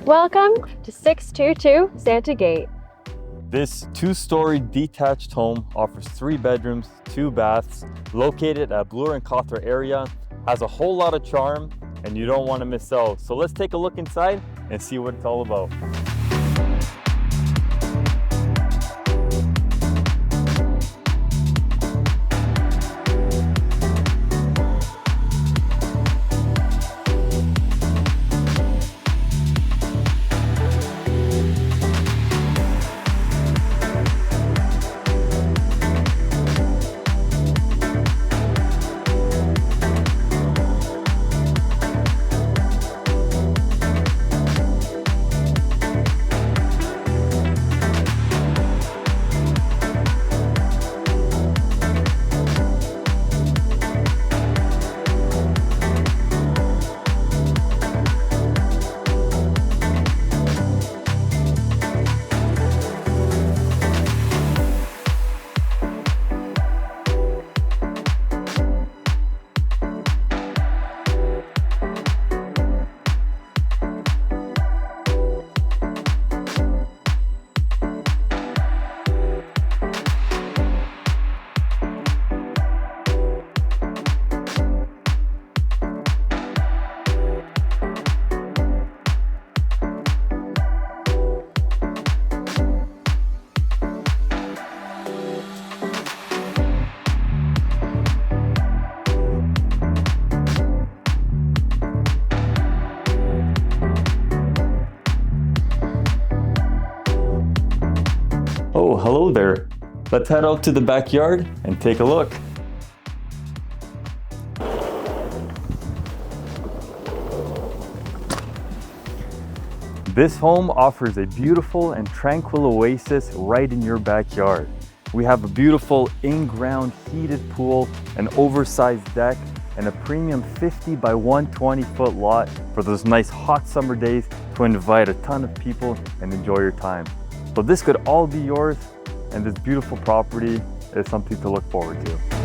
Welcome to 622 Santee Gate. This two-story detached home offers 3 bedrooms, 2 baths, located at Bloor and Cawthra area, has a whole lot of charm, and you don't want to miss out. So let's take a look inside and see what it's all about. Oh, hello there. Let's head out to the backyard and take a look. This home offers a beautiful and tranquil oasis right in your backyard. We have a beautiful in-ground heated pool, an oversized deck, and a premium 50 by 120 foot lot for those nice hot summer days to invite a ton of people and enjoy your time. So this could all be yours, and this beautiful property is something to look forward to.